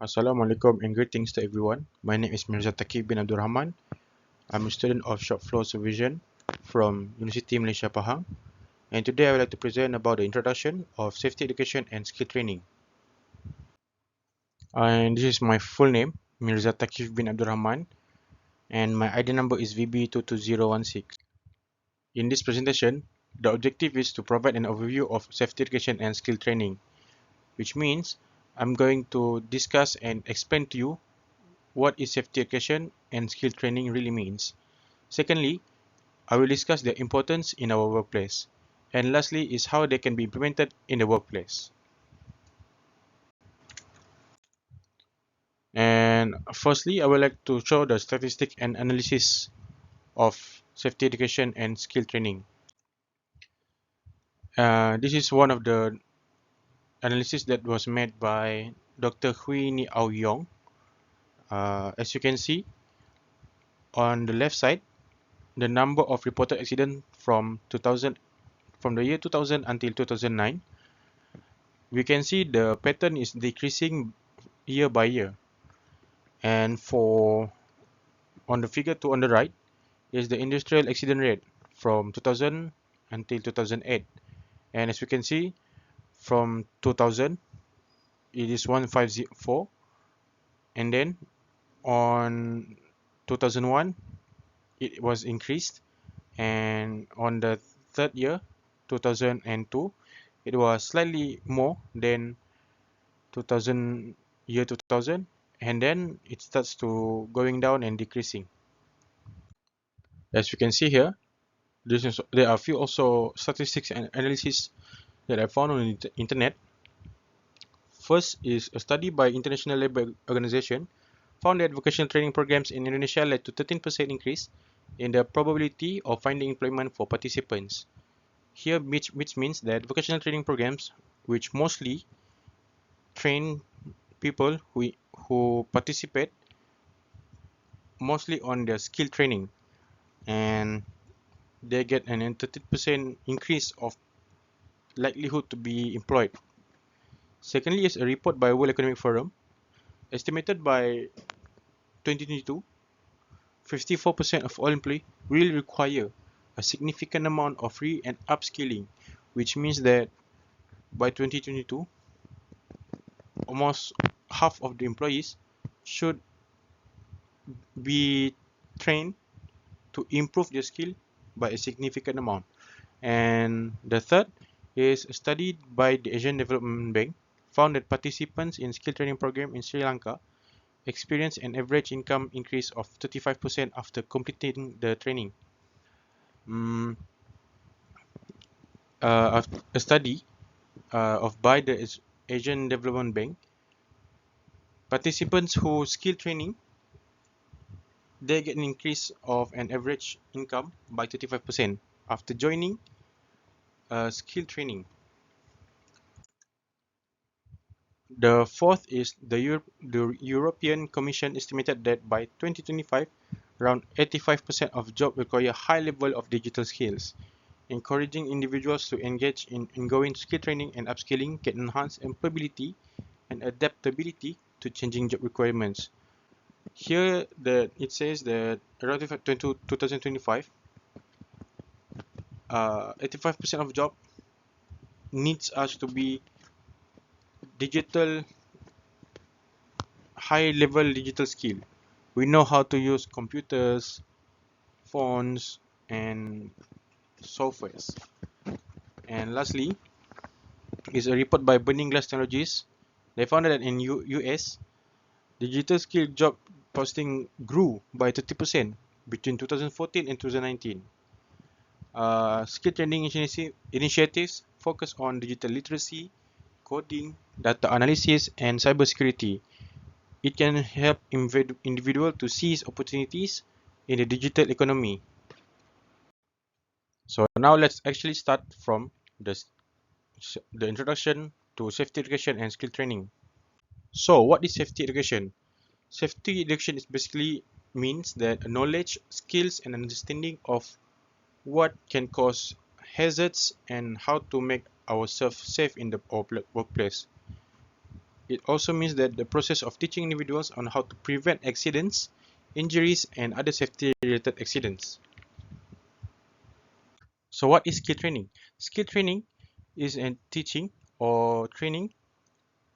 Assalamualaikum and greetings to everyone. My name is Mirza Thaqif bin Abdul Rahman. I'm a student of Shopfloor Supervision from University Malaysia Pahang, and today I would like to present about the introduction of safety education and skill training. And this is my full name, Mirza Thaqif bin Abdul Rahman, and my ID number is VB22016. In this presentation, the objective is to provide an overview of safety education and skill training, which means I'm going to discuss and explain to you what is safety education and skill training really means. Secondly, I will discuss their importance in our workplace. And lastly is how they can be implemented in the workplace. And firstly, I would like to show the statistic and analysis of safety education and skill training. This is one of the analysis that was made by Dr. Hui Ni Ao Yong. As you can see on the left side, the number of reported accidents from the year 2000 until 2009, we can see the pattern is decreasing year by year. And for on the figure 2 on the right is the industrial accident rate from 2000 until 2008. And as we can see, from 2000 it is 154, and then on 2001 it was increased, and on the third year 2002 it was slightly more than 2000 year 2000, and then it starts to going down and decreasing. As you can see here, there are a few also statistics and analysis that I found on the internet. First is a study by International Labour Organization found that vocational training programs in Indonesia led to 13% increase in the probability of finding employment for participants. Here, which means that vocational training programs, which mostly train people who participate mostly on their skill training, and they get an 13% increase of likelihood to be employed. Secondly is a report by World Economic Forum estimated by 2022, 54% of all employees will require a significant amount of re and upskilling, which means that by 2022, almost half of the employees should be trained to improve their skill by a significant amount. And the third is a study by the Asian Development Bank found that participants in skill training program in Sri Lanka experience an average income increase of 35% after completing the training. Mm, a study of by the Asian Development Bank, participants who skill training, they get an increase of an average income by 35% after joining skill training. The fourth is the European Commission estimated that by 2025, around 85% of jobs require high level of digital skills. Encouraging individuals to engage in ongoing skill training and upskilling can enhance employability and adaptability to changing job requirements. Here, it says that around 2025, 85% of job needs us to be digital, high-level digital skill. We know how to use computers, phones, and softwares. And lastly, is a report by Burning Glass Technologies. They found that in US, digital skill job posting grew by 30% between 2014 and 2019. Skill training initiatives focus on digital literacy, coding, data analysis, and cybersecurity. It can help individuals to seize opportunities in the digital economy. So now let's actually start from the introduction to safety education and skill training. So what is safety education? Safety education is basically means that knowledge, skills, and understanding of what can cause hazards and how to make ourselves safe in the workplace. It also means that the process of teaching individuals on how to prevent accidents, injuries, and other safety-related accidents. So what is skill training? Skill training is a teaching or training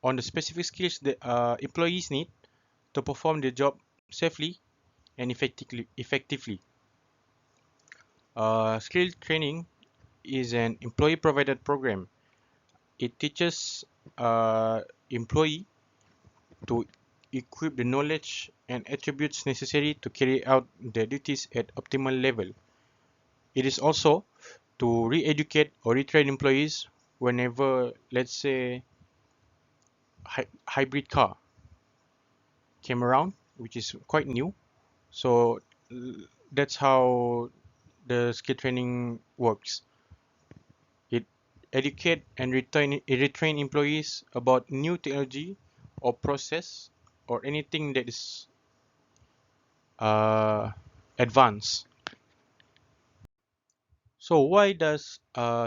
on the specific skills that employees need to perform their job safely and effectively. Skill training is an employee-provided program. It teaches uh, employee to equip the knowledge and attributes necessary to carry out their duties at optimal level. It is also to re-educate or retrain employees whenever, let's say, hybrid car came around, which is quite new. So that's how the skill training works. It educate and retrain employees about new technology or process or anything that is uh, advanced. So why does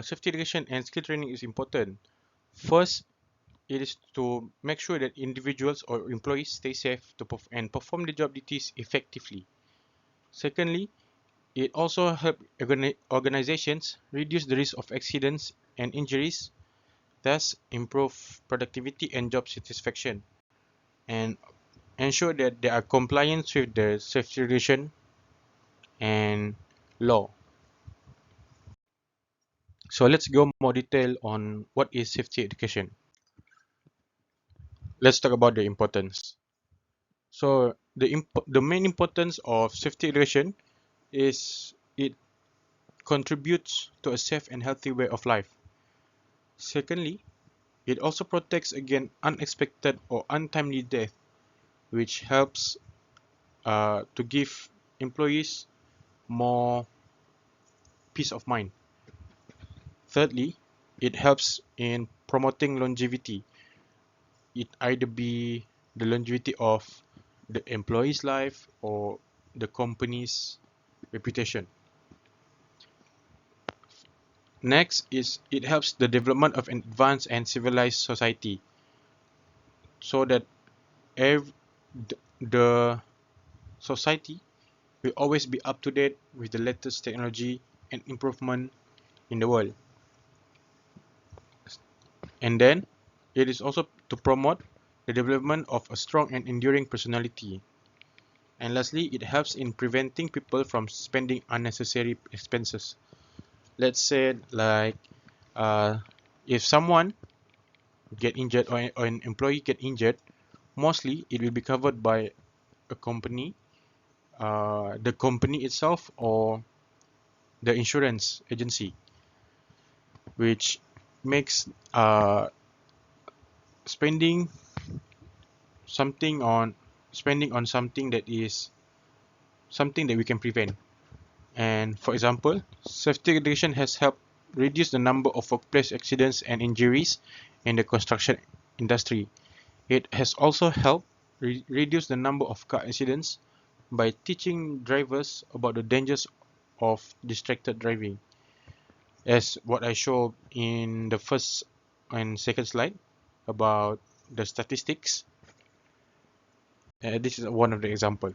safety education and skill training is important? First, it is to make sure that individuals or employees stay safe and perform the job duties effectively. Secondly, it also helps organizations reduce the risk of accidents and injuries, thus improve productivity and job satisfaction, and ensure that they are compliant with the safety regulation and law. So let's go more detail on what is safety education. Let's talk about the importance. So the main importance of safety education is it contributes to a safe and healthy way of life. Secondly, it also protects against unexpected or untimely death, which helps to give employees more peace of mind. Thirdly, it helps in promoting longevity. It either be the longevity of the employee's life or the company's reputation. Next is it helps the development of an advanced and civilized society so that ev- the society will always be up to date with the latest technology and improvement in the world. And then it is also to promote the development of a strong and enduring personality. And lastly, it helps in preventing people from spending unnecessary expenses. Let's say like uh, if someone get injured or an employee get injured, mostly it will be covered by a company, the company itself or the insurance agency, which makes spending something on spending on something that is something that we can prevent. And for example, safety education has helped reduce the number of workplace accidents and injuries in the construction industry. It has also helped reduce the number of car accidents by teaching drivers about the dangers of distracted driving. As what I showed in the first and second slide about the statistics, this is one of the example.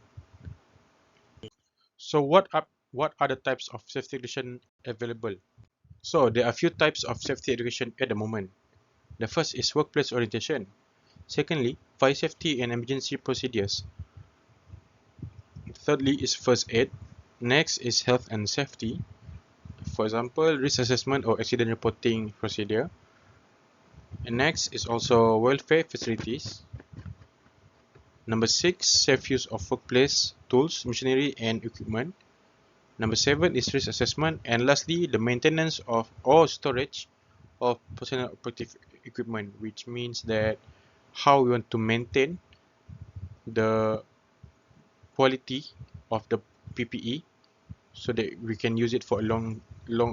So what are the types of safety education available? So there are a few types of safety education at the moment. The first is workplace orientation. Secondly, fire safety and emergency procedures. Thirdly is first aid. Next is health and safety. For example, risk assessment or accident reporting procedure. And next is also welfare facilities. Number 6, safe use of workplace tools, machinery and equipment. Number 7 is risk assessment. And lastly, the maintenance of or storage of personal protective equipment, which means that how we want to maintain the quality of the PPE so that we can use it for a long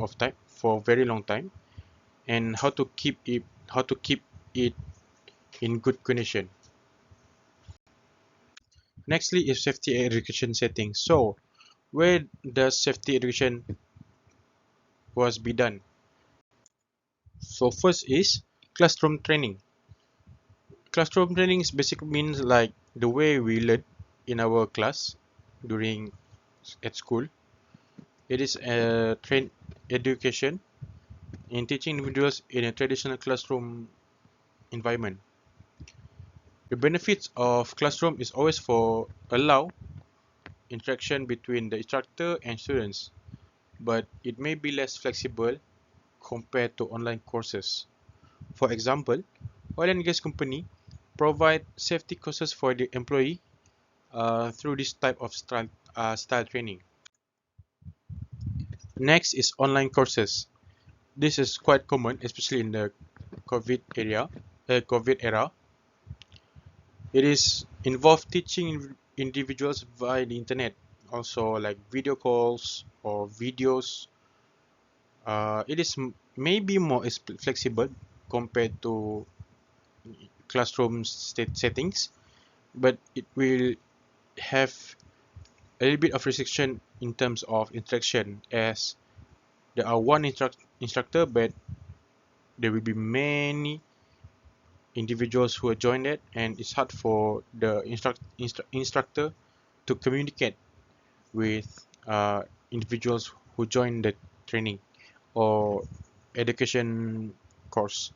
of time for a very long time, and how to keep it in good condition. Nextly is safety education settings. So where does safety education was be done? So first is classroom training. Classroom training basically means like the way we learn in our class during at school. It is a train education in teaching individuals in a traditional classroom environment. The benefits of classroom is always for allow interaction between the instructor and students, but it may be less flexible compared to online courses. For example, oil and gas company provide safety courses for the employee through this type of style training. Next is online courses. This is quite common, especially in the COVID era. It is involved teaching individuals via the internet, also like video calls or videos. It is maybe more flexible compared to classroom settings, but it will have a little bit of restriction in terms of interaction, as there are one instructor, but there will be many individuals who are joined it, and it's hard for the instructor to communicate with individuals who join the training or education course.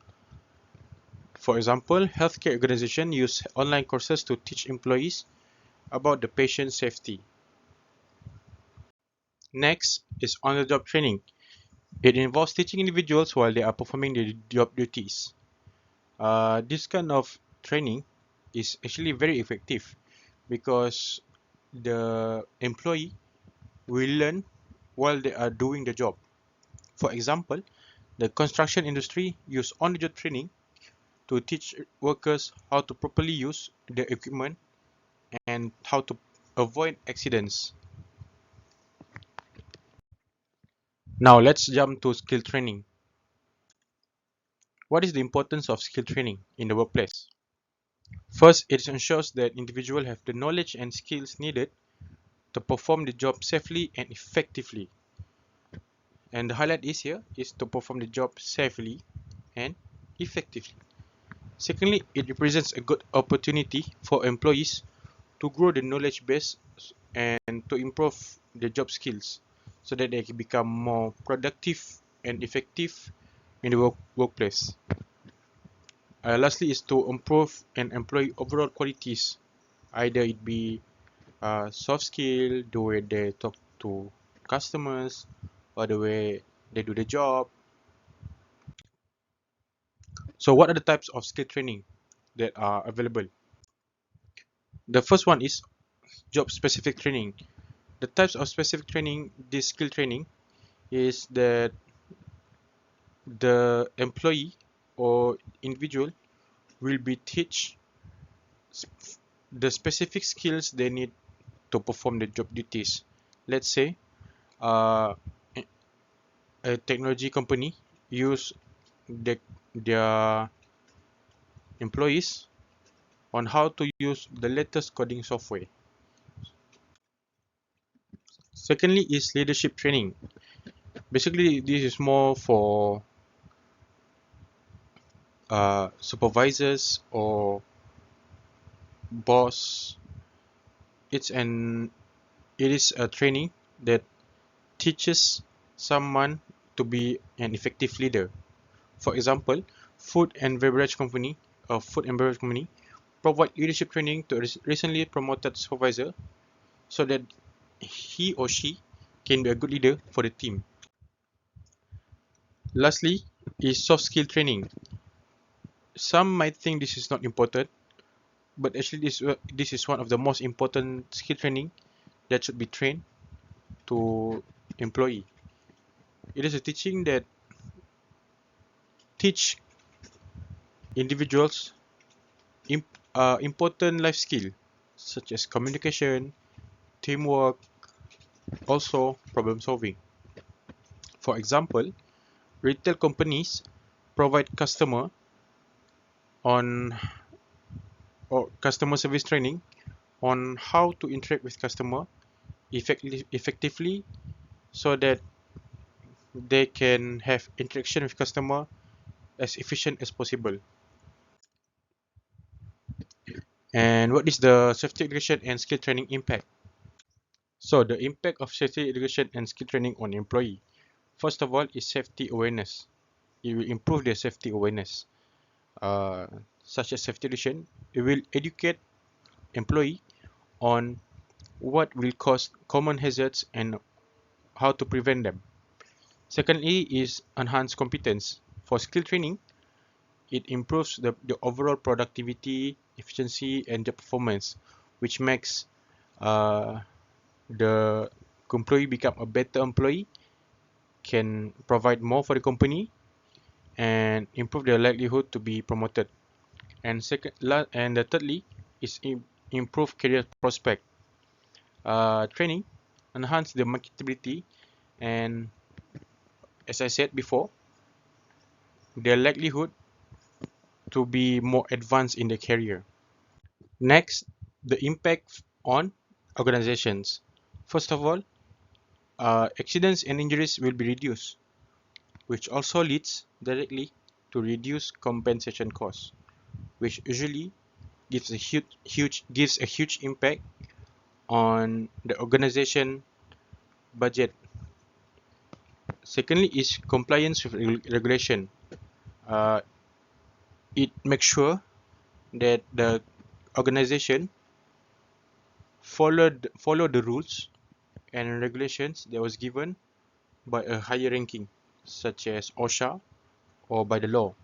For example, healthcare organizations use online courses to teach employees about the patient safety. Next is on-the-job training. It involves teaching individuals while they are performing their job duties. This kind of training is actually very effective because the employee will learn while they are doing the job. For example, the construction industry use on-the-job training to teach workers how to properly use the equipment and how to avoid accidents. Now let's jump to skill training. What is the importance of skill training in the workplace? First, it ensures that individuals have the knowledge and skills needed to perform the job safely and effectively. And the highlight is here is to perform the job safely and effectively. Secondly, it represents a good opportunity for employees to grow the knowledge base and to improve their job skills so that they can become more productive and effective in the workplace. Lastly is to improve an employee overall qualities, either it be soft skill, the way they talk to customers, or the way they do the job. So what are the types of skill training that are available? The first one is job specific training. The types of specific training, this skill training, is that the employee or individual will be teach the specific skills they need to perform the job duties. Let's say uh, a technology company use the, their employees on how to use the latest coding software. Secondly is leadership training. Basically, this is more for supervisors or boss. It's an it is a training that teaches someone to be an effective leader. For example, food and beverage company provide leadership training to a recently promoted supervisor so that he or she can be a good leader for the team. Lastly is soft skill training. Some might think this is not important, but actually this is one of the most important skill training that should be trained to employee. It is a teaching that teach individuals important life skill such as communication, teamwork, also problem solving. For example, retail companies provide on customer service training on how to interact with customer effectively so that they can have interaction with customer as efficient as possible. And what is the safety education and skill training impact? So the impact of safety education and skill training on employee. First of all is safety awareness. It will improve their safety awareness. Uh, Such as safety education, it will educate employee on what will cause common hazards and how to prevent them. Secondly is enhanced competence. For skill training, it improves the overall productivity, efficiency, and job performance, which makes uh, the employee become a better employee, can provide more for the company, and improve their likelihood to be promoted. And and the thirdly is improve career prospect. Training enhance the marketability and, as I said before, their likelihood to be more advanced in their career. Next, the impact on organizations. First of all, accidents and injuries will be reduced, which also leads directly to reduced compensation costs, which usually gives a huge impact on the organization budget. Secondly, is compliance with regulation. Uh, it makes sure that the organization follow the rules and regulations that was given by a higher ranking, such as OSHA or by the law.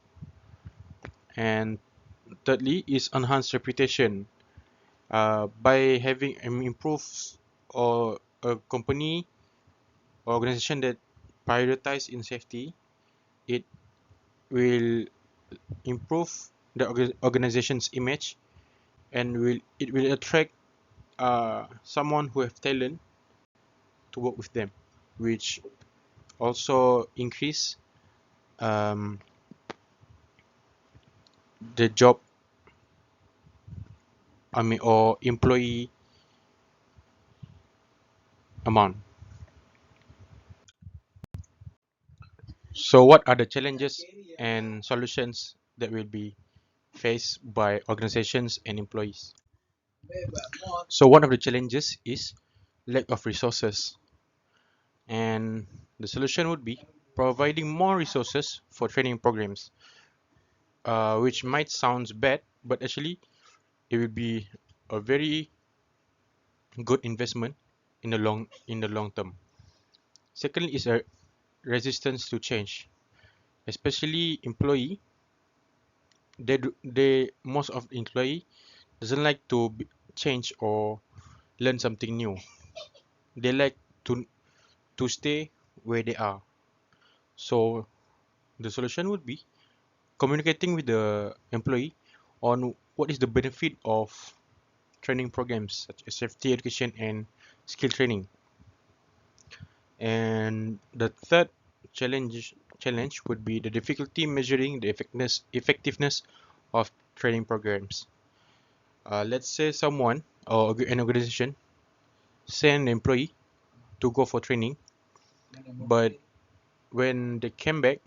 And thirdly is enhanced reputation. By having an improved or a company or organization that prioritize in safety, it will improve the organization's image, and it will attract someone who have talent to work with them, which also increase um, the job, or employee amount. So what are the challenges and solutions that will be faced by organizations and employees? So one of the challenges is lack of resources, and the solution would be providing more resources for training programs, which might sound bad, but actually it will be a very good investment in the long term. Secondly is a resistance to change, especially employee. They most of the employee doesn't like to change or learn something new. They like to stay where they are. So the solution would be communicating with the employee on what is the benefit of training programs such as safety education and skill training. And the third challenge would be the difficulty measuring the effectiveness of training programs. Let's say someone or an organization send an employee to go for training, but when they came back,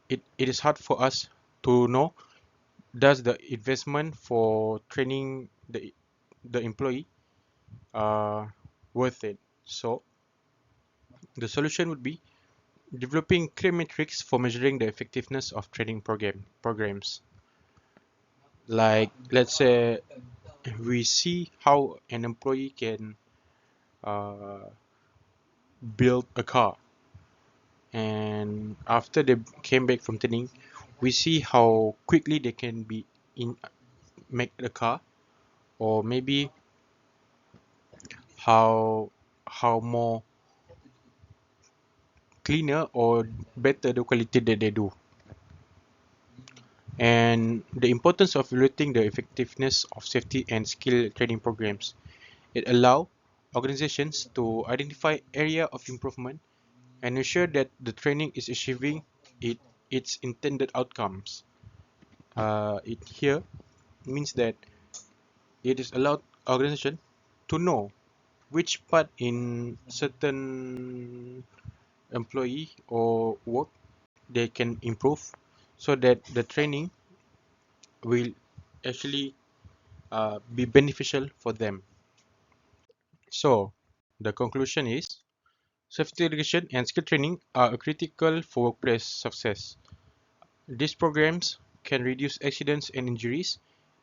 it is hard for us to know, does the investment for training the employee worth it. So the solution would be developing clear metrics for measuring the effectiveness of training programs. Like, let's say we see how an employee can uh, build a car, and after they came back from training, we see how quickly they can be in make the car, or maybe how more cleaner or better the quality that they do. And the importance of evaluating the effectiveness of safety and skill training programs. It allows organizations to identify area of improvement and ensure that the training is achieving its intended outcomes. It here means that it is allowed organization to know which part in certain employee or work they can improve, so that the training will actually be beneficial for them. So, the conclusion is safety education and skill training are critical for workplace success. These programs can reduce accidents and injuries,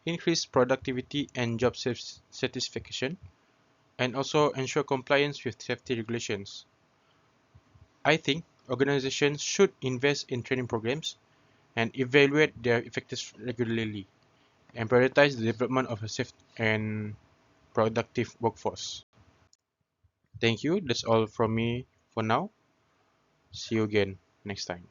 increase productivity and job satisfaction, and also ensure compliance with safety regulations. I think organizations should invest in training programs and evaluate their effectiveness regularly and prioritize the development of a safe and productive workforce. Thank you. That's all from me for now. See you again next time.